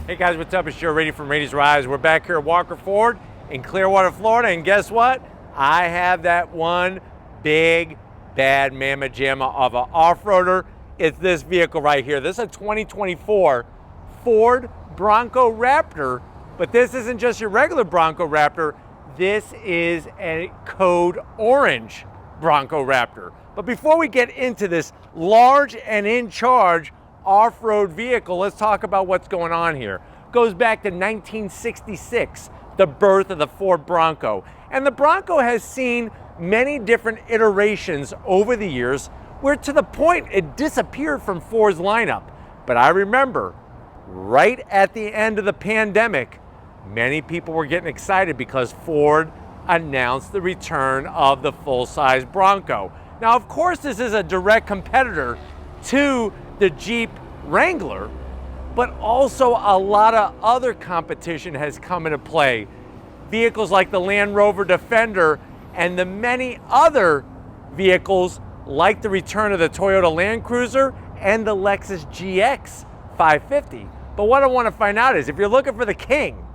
Hey guys, what's up? It's Joe Rady from Rady's Rise. We're back here at Walker Ford in Clearwater, Florida, and guess what? I have that one big, bad mamma jamma of an off-roader. It's this vehicle right here. This is a 2024 Ford Bronco Raptor, but this isn't just your regular Bronco Raptor. This is a code orange Bronco Raptor. But before we get into this large and in charge off-road vehicle, let's talk about what's going on here. Goes back to 1966, the birth of the Ford Bronco. And the Bronco has seen many different iterations over the years, where to the point it disappeared from Ford's lineup. But I remember right at the end of the pandemic, many people were getting excited because Ford announced the return of the full-size Bronco. Now, of course, this is a direct competitor to the Jeep Wrangler, but also a lot of other competition has come into play. Vehicles like the Land Rover Defender and the many other vehicles like the return of the Toyota Land Cruiser and the Lexus GX 550. But what I want to find out is, if you're looking for the king,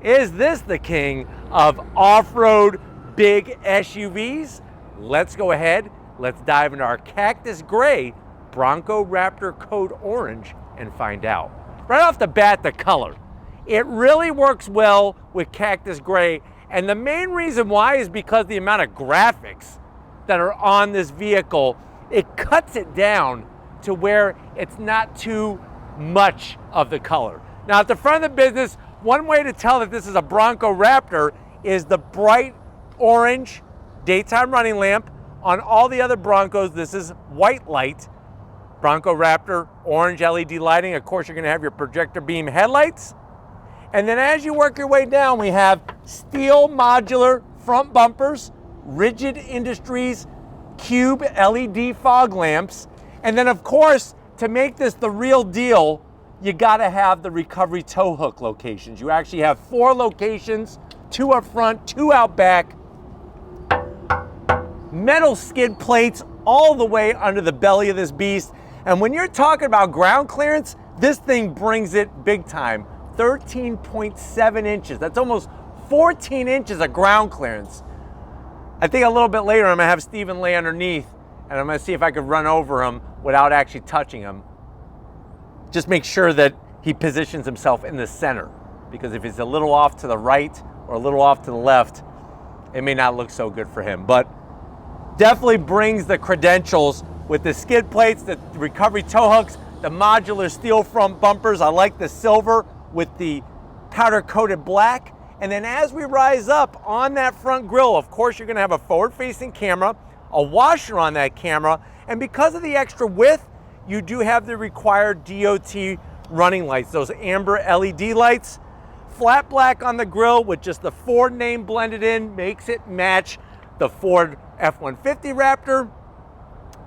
is this the king of off-road big SUVs? Let's go ahead, let's dive into our Cactus Gray Bronco Raptor Code Orange and find out. Right off the bat, the color. It really works well with Cactus Gray, and the main reason why is because the amount of graphics that are on this vehicle, it cuts it down to where it's not too much of the color. Now, at the front of the business, one way to tell that this is a Bronco Raptor is the bright orange daytime running lamp. On all the other Broncos, this is white light. Bronco Raptor, orange LED lighting. Of course, you're gonna have your projector beam headlights. And then as you work your way down, we have steel modular front bumpers, Rigid Industries cube LED fog lamps. And then of course, to make this the real deal, you gotta have the recovery tow hook locations. You actually have 4 locations, 2 up front, 2 out back. Metal skid plates all the way under the belly of this beast. And when you're talking about ground clearance, this thing brings it big time. 13.7 inches. That's almost 14 inches of ground clearance. I think a little bit later I'm gonna have Steven lay underneath and I'm gonna see if I could run over him without actually touching him. Just make sure that he positions himself in the center, because if he's a little off to the right or a little off to the left, it may not look so good for him. But definitely brings the credentials with the skid plates, the recovery tow hooks, the modular steel front bumpers. I like the silver with the powder coated black. And then as we rise up on that front grille, of course, you're gonna have a forward facing camera, a washer on that camera. And because of the extra width, you do have the required DOT running lights, those amber LED lights. Flat black on the grille with just the Ford name blended in, makes it match the Ford F-150 Raptor,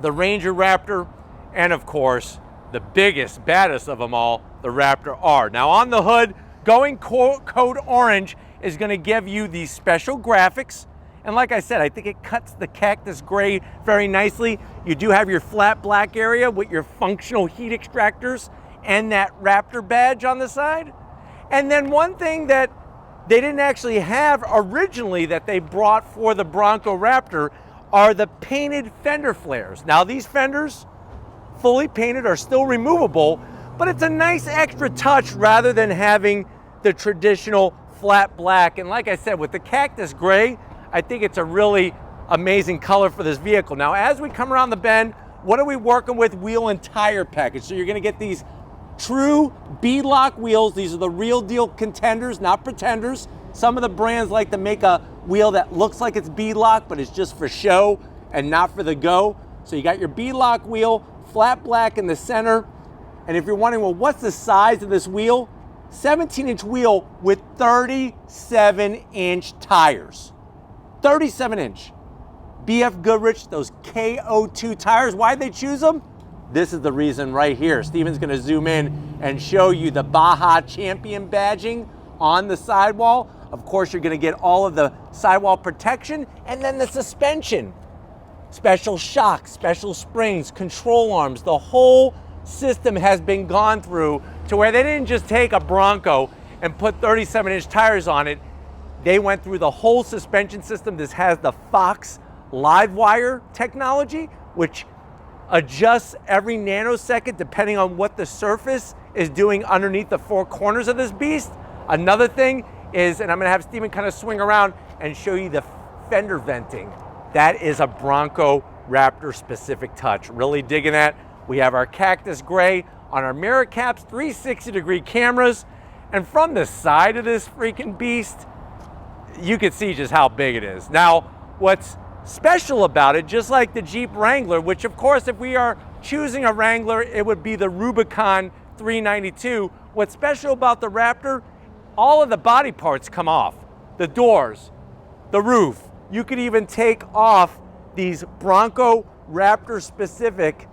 the Ranger Raptor, and of course, the biggest, baddest of them all, the Raptor R. Now on the hood, going code orange is gonna give you these special graphics. And like I said, I think it cuts the Cactus Gray very nicely. You do have your flat black area with your functional heat extractors and that Raptor badge on the side. And then one thing that they didn't actually have originally that they brought for the Bronco Raptor are the painted fender flares. Now these fenders, fully painted, are still removable, but it's a nice extra touch rather than having the traditional flat black. And like I said, with the Cactus Gray, I think it's a really amazing color for this vehicle. Now, as we come around the bend, what are we working with? Wheel and tire package. So you're gonna get these true bead-lock wheels. These are the real deal contenders, not pretenders. Some of the brands like to make a wheel that looks like it's bead-lock, but it's just for show and not for the go. So you got your bead-lock wheel, flat black in the center. And if you're wondering, well, what's the size of this wheel? 17-inch wheel with 37-inch tires. 37-inch. BF Goodrich, those KO2 tires. Why'd they choose them? This is the reason right here. Steven's gonna zoom in and show you the Baja Champion badging on the sidewall. Of course, you're gonna get all of the sidewall protection and then the suspension. Special shocks, special springs, control arms, the whole system has been gone through to to where they didn't just take a Bronco and put 37-inch tires on it. They went through the whole suspension system. This has the Fox live wire technology, which adjusts every nanosecond depending on what the surface is doing underneath the four corners of this beast. Another thing is, and I'm gonna have Steven kind of swing around and show you the fender venting. That is a Bronco Raptor specific touch. Really digging that. We have our cactus gray on our mirror caps, 360-degree cameras, and from the side of this freaking beast, you can see just how big it is. Now, what's special about it, just like the Jeep Wrangler, which of course, if we are choosing a Wrangler, it would be the Rubicon 392. What's special about the Raptor, all of the body parts come off. The doors, the roof. You could even take off these Bronco Raptor specific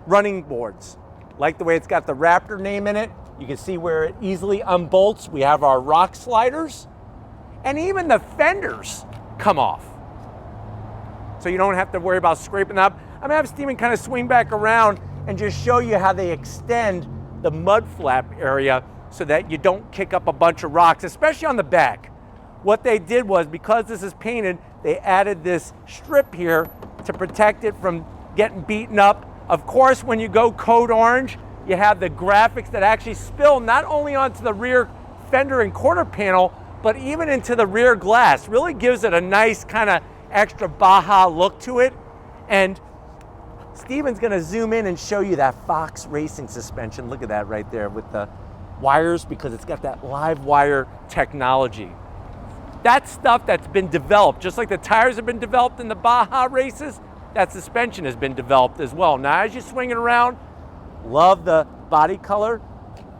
running boards. Like the way it's got the Raptor name in it. You can see where it easily unbolts. We have our rock sliders, and even the fenders come off. So you don't have to worry about scraping up. I'm gonna have Steven kind of swing back around and just show you how they extend the mud flap area so that you don't kick up a bunch of rocks, especially on the back. What they did was, because this is painted, they added this strip here to protect it from getting beaten up. Of course, when you go code orange, you have the graphics that actually spill not only onto the rear fender and quarter panel, but even into the rear glass. Really gives it a nice kind of extra Baja look to it. And Steven's gonna zoom in and show you that Fox racing suspension. Look at that right there with the wires, because it's got that live wire technology. That's stuff that's been developed, just like the tires have been developed in the Baja races, that suspension has been developed as well. Now, as you're swinging around, love the body color.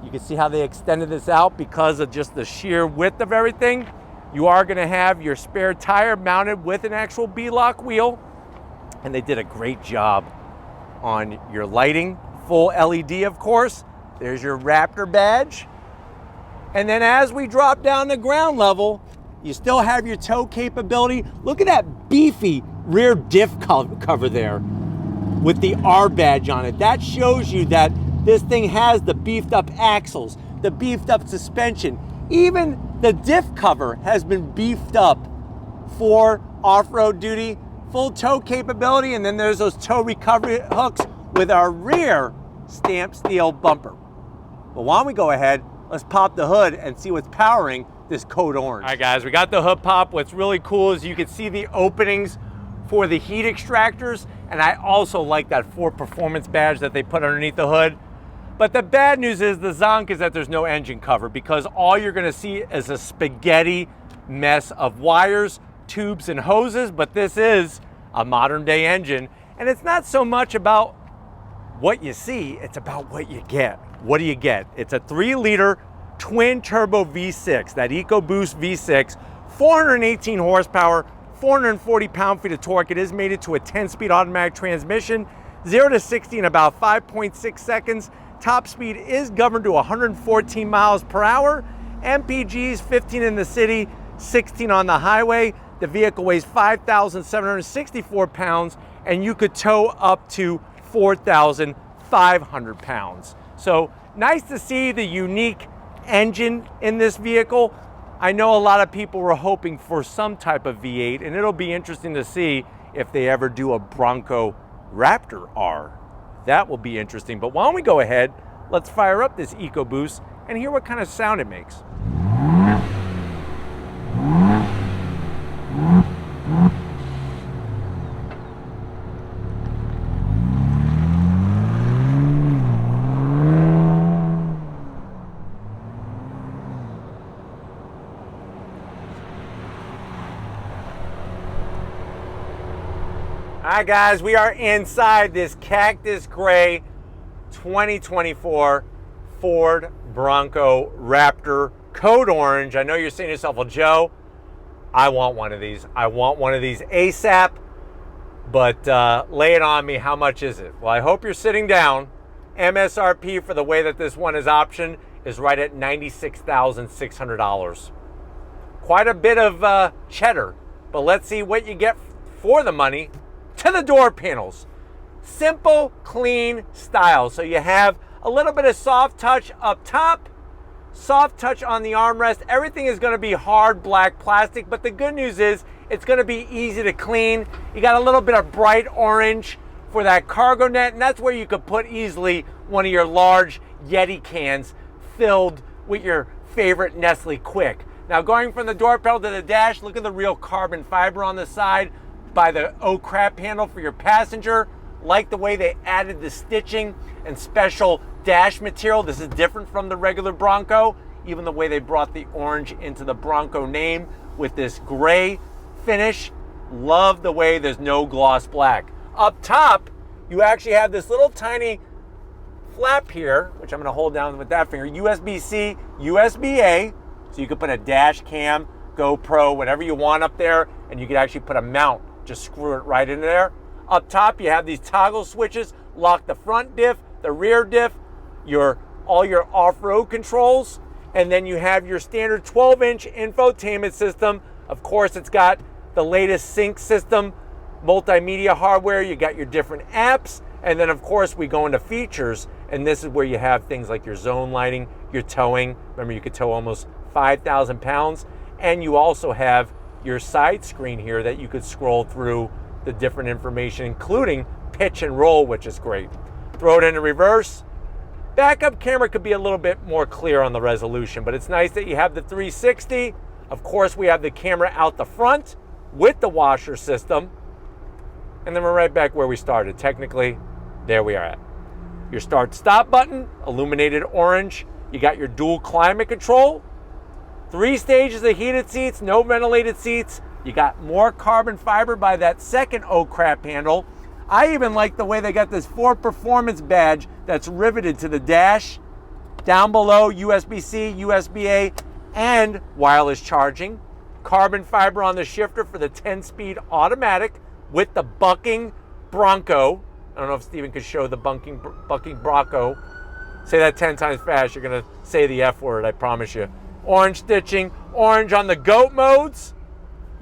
You can see how they extended this out because of just the sheer width of everything. You are gonna have your spare tire mounted with an actual bead-lock wheel, and they did a great job on your lighting. Full LED, of course. There's your Raptor badge. And then as we drop down to ground level, you still have your tow capability. Look at that beefy rear diff cover there with the R badge on it. That shows you that this thing has the beefed up axles, the beefed up suspension. Even the diff cover has been beefed up for off-road duty, full tow capability, and then there's those tow recovery hooks with our rear stamped steel bumper. But why don't we go ahead, let's pop the hood and see what's powering this code orange. All right, guys, we got the hood pop. What's really cool is you can see the openings for the heat extractors, and I also like that Ford Performance badge that they put underneath the hood. But the bad news is the zonk is that there's no engine cover, because all you're gonna see is a spaghetti mess of wires, tubes, and hoses. But this is a modern day engine, and it's not so much about what you see, it's about what you get. What do you get? It's a 3-liter twin turbo V6, that EcoBoost V6, 418 horsepower, 440 pound-feet of torque. It is mated to a 10-speed automatic transmission, 0 to 60 in about 5.6 seconds. Top speed is governed to 114 miles per hour. MPGs 15 in the city, 16 on the highway. The vehicle weighs 5,764 pounds, and you could tow up to 4,500 pounds. So nice to see the unique engine in this vehicle. I know a lot of people were hoping for some type of V8, and it'll be interesting to see if they ever do a Bronco Raptor R. That will be interesting. But why don't we go ahead, let's fire up this EcoBoost and hear what kind of sound it makes. All right, guys, we are inside this cactus gray 2024 Ford Bronco Raptor code orange. I know you're saying to yourself, well, Joe, I want one of these. I want one of these ASAP, but lay it on me. How much is it? Well, I hope you're sitting down. MSRP for the way that this one is optioned is right at $96,600. Quite a bit of cheddar, but let's see what you get for the money. To the door panels. Simple, clean style. So you have A little bit of soft touch up top, soft touch on the armrest. Everything is going to be hard black plastic, but the good news is it's going to be easy to clean. You got a little bit of bright orange for that cargo net, and that's where you could put easily one of your large Yeti cans filled with your favorite Nestle Quick. Now going from the door panel to the dash, look at the real carbon fiber on the side by the crap handle for your passenger. Like the way they added the stitching and special dash material. This is different from the regular Bronco. Even the way they brought the orange into the Bronco name with this gray finish. Love the way there's no gloss black. Up top, you actually have this little tiny flap here, which I'm going to hold down with that finger. USB-C, USB-A, so you could put a dash cam, GoPro, whatever you want up there, and you could actually put a mount. Just screw it right in there. Up top, you have these toggle switches, lock the front diff, the rear diff, all your off-road controls, and then you have your standard 12-inch infotainment system. Of course, it's got the latest sync system, multimedia hardware, you got your different apps, and then of course we go into features, and this is where you have things like your zone lighting, your towing. Remember, you could tow almost 5,000 pounds, and you also have your side screen here that you could scroll through the different information, including pitch and roll, which is great. Throw it into reverse. Backup camera could be a little bit more clear on the resolution, but it's nice that you have the 360. Of course, we have the camera out the front with the washer system. And then we're right back where we started. Technically, there we are at. Your start-stop button, illuminated orange. You got your dual climate control. 3 stages of heated seats, no ventilated seats. You got more carbon fiber by that second crap handle. I even like the way they got this Ford Performance badge that's riveted to the dash. Down below, USB-C, USB-A, and wireless charging. Carbon fiber on the shifter for the 10-speed automatic with the bucking Bronco. I don't know if Steven could show the bucking Bronco. Say that 10 times fast, you're gonna say the F word, I promise you. Orange stitching, orange on the GOAT modes.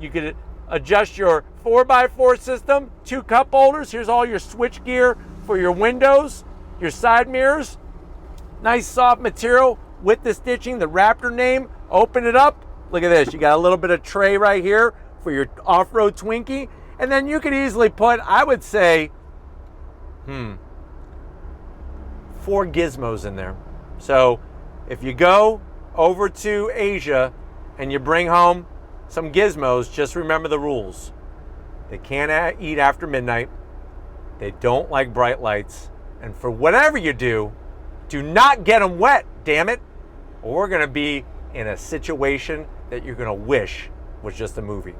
You could adjust your 4x4 system, 2 cup holders. Here's all your switch gear for your windows, your side mirrors. Nice soft material with the stitching, the Raptor name. Open it up. Look at this. You got a little bit of tray right here for your off-road Twinkie. And then you could easily put, I would say, 4 gizmos in there. So if you go over to Asia and you bring home some gizmos, just remember the rules. They can't eat after midnight. They don't like bright lights. And for whatever you do not get them wet, damn it. Or we're gonna be in a situation that you're gonna wish was just a movie.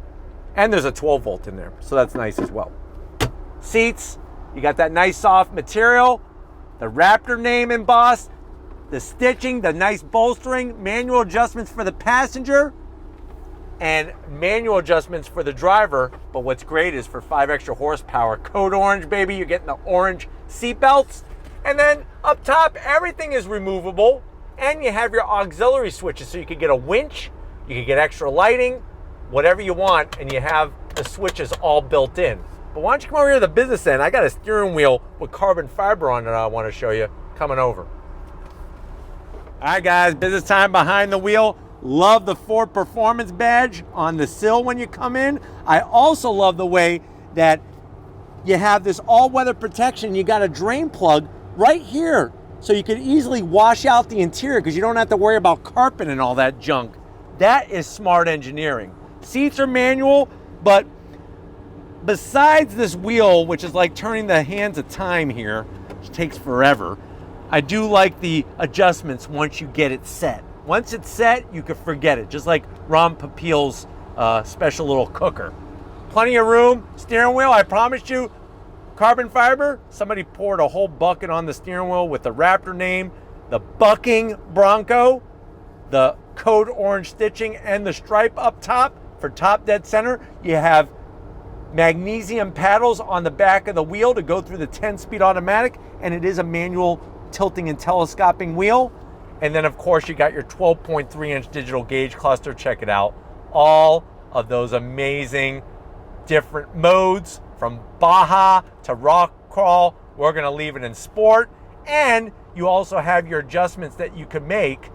And there's a 12 volt in there, so that's nice as well. Seats, you got that nice soft material, the Raptor name embossed, the stitching, the nice bolstering, manual adjustments for the passenger, and manual adjustments for the driver. But what's great is for 5 extra horsepower, code orange, baby, you're getting the orange seat belts. And then up top, everything is removable, and you have your auxiliary switches, so you could get a winch, you could get extra lighting, whatever you want, and you have the switches all built in. But why don't you come over here to the business end? I got a steering wheel with carbon fiber on it I want to show you coming over. All right, guys, business time behind the wheel. Love the Ford Performance badge on the sill when you come in. I also love the way that you have this all-weather protection. You got a drain plug right here, so you could easily wash out the interior because you don't have to worry about carpet and all that junk. That is smart engineering. Seats are manual, but besides this wheel, which is like turning the hands of time here, which takes forever, I do like the adjustments once you get it set. Once it's set, you can forget it, just like Ron Popeil's special little cooker. Plenty of room, steering wheel, I promised you, carbon fiber. Somebody poured a whole bucket on the steering wheel with the Raptor name, the bucking Bronco, the code orange stitching, and the stripe up top for top dead center. You have magnesium paddles on the back of the wheel to go through the 10-speed automatic, and it is a manual tilting and telescoping wheel. And then of course you got your 12.3-inch digital gauge cluster. Check it out. All of those amazing different modes from Baja to rock crawl. We're gonna leave it in sport, and you also have your adjustments that you could make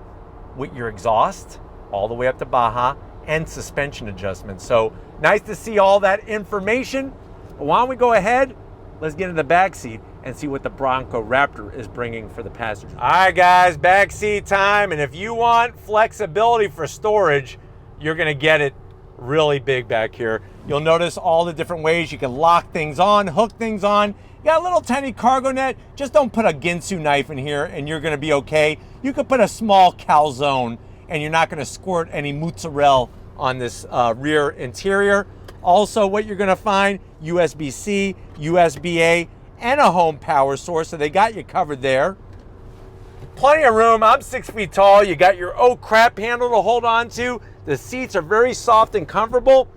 with your exhaust all the way up to Baja and suspension adjustments. So nice to see all that information. But why don't we go ahead, let's get in the back seat and see what the Bronco Raptor is bringing for the passengers. All right, guys, back seat time. And if you want flexibility for storage, you're gonna get it really big back here. You'll notice all the different ways you can lock things on, hook things on. You got a little tiny cargo net. Just don't put a Ginsu knife in here and you're gonna be okay. You could put a small calzone and you're not gonna squirt any mozzarella on this rear interior. Also, what you're gonna find, USB-C, USB-A, and a home power source, so they got you covered there. Plenty of room. I'm 6 feet tall. You got your oak crap handle to hold on to. The seats are very soft and comfortable.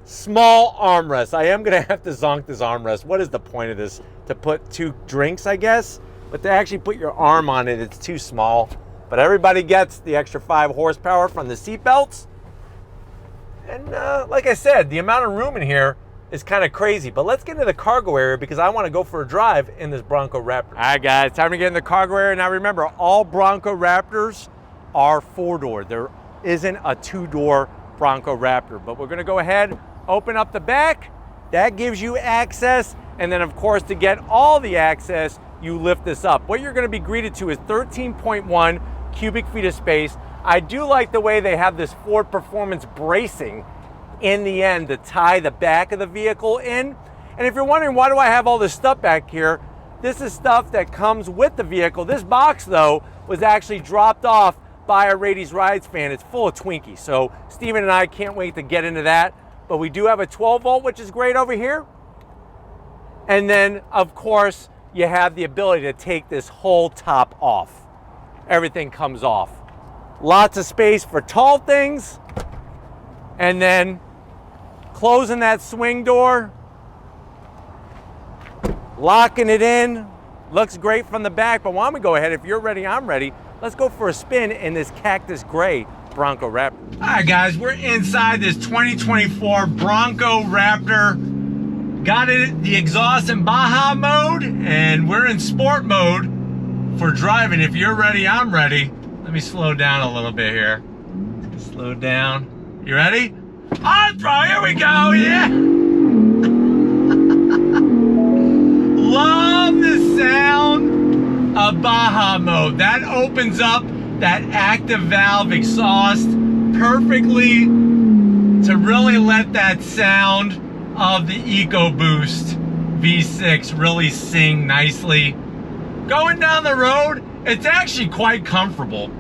Small armrest. I am gonna have to zonk this armrest. What is the point of this? To put 2 drinks, I guess? But to actually put your arm on it, it's too small. But everybody gets the extra 5 horsepower from the seat belts. And like I said, the amount of room in here is kind of crazy. But let's get into the cargo area because I want to go for a drive in this Bronco Raptor. All right, guys, time to get in the cargo area. Now remember, all Bronco Raptors are 4-door. There isn't a 2-door Bronco Raptor. But we're going to go ahead, open up the back. That gives you access. And then, of course, to get all the access, you lift this up. What you're going to be greeted to is 13.1 cubic feet of space. I do like the way they have this Ford Performance bracing in the end to tie the back of the vehicle in. And if you're wondering, why do I have all this stuff back here? This is stuff that comes with the vehicle. This box, though, was actually dropped off by a Rady's Rides fan. It's full of Twinkies. So Steven and I can't wait to get into that. But we do have a 12 volt, which is great over here. And then, of course, you have the ability to take this whole top off. Everything comes off. Lots of space for tall things. And then closing that swing door, locking it in. Looks great from the back, but why don't we go ahead? If you're ready, I'm ready. Let's go for a spin in this cactus gray Bronco Raptor. All right, guys, we're inside this 2024 Bronco Raptor. Got it, the exhaust in Baja mode, and we're in sport mode for driving. If you're ready, I'm ready. Let me slow down a little bit here. Slow down. You ready? On throw, here we go, yeah! Love the sound of Baja mode. That opens up that active valve exhaust perfectly to really let that sound of the EcoBoost V6 really sing nicely. Going down the road, it's actually quite comfortable.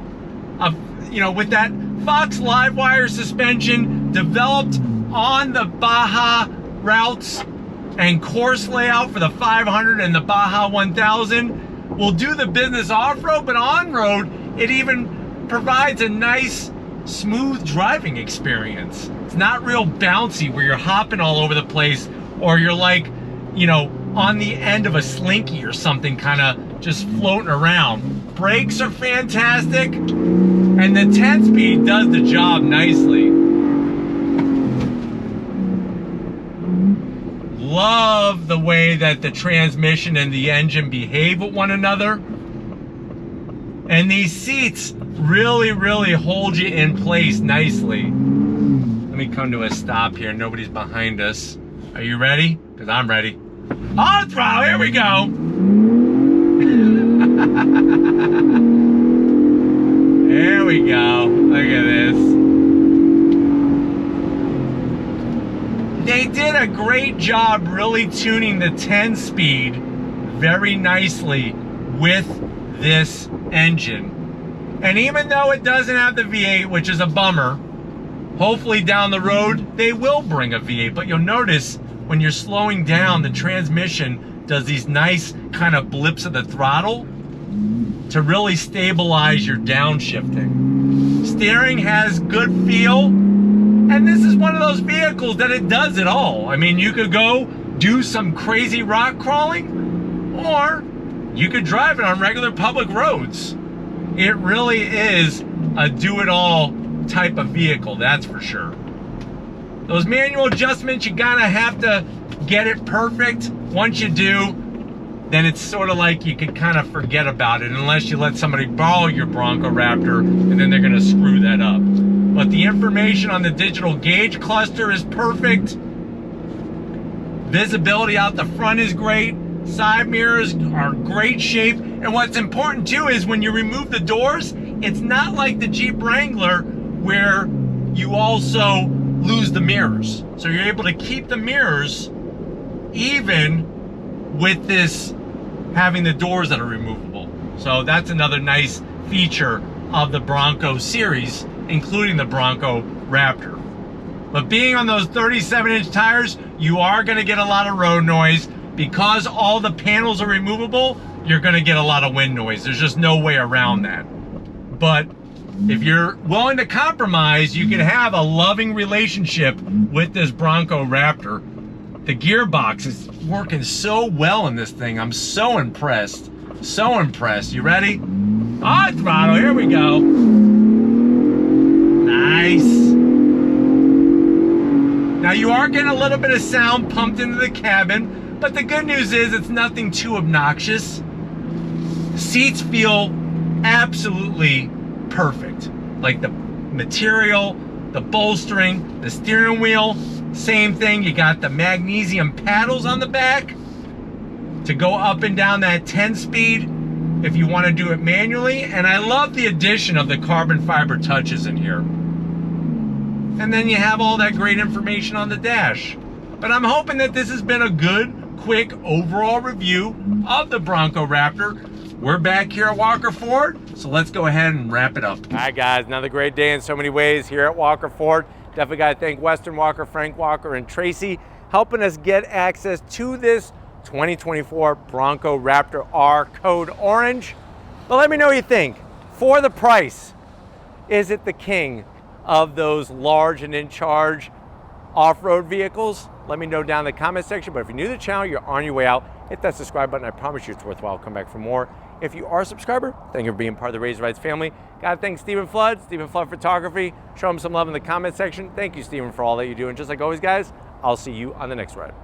You know, with that Fox Livewire suspension developed on the Baja routes and course layout for the 500 and the Baja 1000 will do the business off-road, but on-road it even provides a nice smooth driving experience. It's not real bouncy where you're hopping all over the place or you're like, you know, on the end of a slinky or something, kind of just floating around. Brakes are fantastic, and the 10-speed does the job nicely. Love the way that the transmission and the engine behave with one another. And these seats really, really hold you in place nicely. Let me come to a stop here. Nobody's behind us. Are you ready? Because I'm ready. On throw, here we go. There we go. Look at this. They did a great job really tuning the 10-speed very nicely with this engine. And even though it doesn't have the V8, which is a bummer, hopefully down the road they will bring a V8. But you'll notice when you're slowing down, the transmission does these nice kind of blips of the throttle to really stabilize your downshifting. Steering has good feel, and this is one of those vehicles that it does it all. I mean, you could go do some crazy rock crawling, or you could drive it on regular public roads. It really is a do-it-all type of vehicle, that's for sure. Those manual adjustments, you gotta have to get it perfect. Once you do, then it's sort of like you can kind of forget about it unless you let somebody borrow your Bronco Raptor, and then they're going to screw that up. But the information on the digital gauge cluster is perfect. Visibility out the front is great. Side mirrors are great shape. And what's important too is when you remove the doors, it's not like the Jeep Wrangler where you also lose the mirrors. So you're able to keep the mirrors even with this having the doors that are removable. So that's another nice feature of the Bronco series, including the Bronco Raptor. But being on those 37-inch tires, you are going to get a lot of road noise. Because all the panels are removable, you're going to get a lot of wind noise. There's just no way around that. But if you're willing to compromise, you can have a loving relationship with this Bronco Raptor. The gearbox is working so well in this thing. I'm so impressed. So impressed. You ready? Ah, throttle. Here we go. Nice. Now you are getting a little bit of sound pumped into the cabin, but the good news is it's nothing too obnoxious. Seats feel absolutely perfect. Like the material, the bolstering, the steering wheel, same thing. You got the magnesium paddles on the back to go up and down that 10-speed if you want to do it manually. And I love the addition of the carbon fiber touches in here. And then you have all that great information on the dash. But I'm hoping that this has been a good, quick overall review of the Bronco Raptor. We're back here at Walker Ford, so let's go ahead and wrap it up. All right, guys, another great day in so many ways here at Walker Ford. Definitely got to thank Western Walker, Frank Walker, and Tracy helping us get access to this 2024 Bronco Raptor R Code Orange. But let me know what you think. For the price, is it the king of those large and in charge off-road vehicles? Let me know down in the comment section. But if you're new to the channel, you're on your way out, hit that subscribe button. I promise you it's worthwhile. Come back for more. If you are a subscriber, thank you for being part of the Razor Rides family. Gotta thank Stephen Flood Photography. Show him some love in the comment section. Thank you, Stephen, for all that you do. And just like always, guys, I'll see you on the next ride.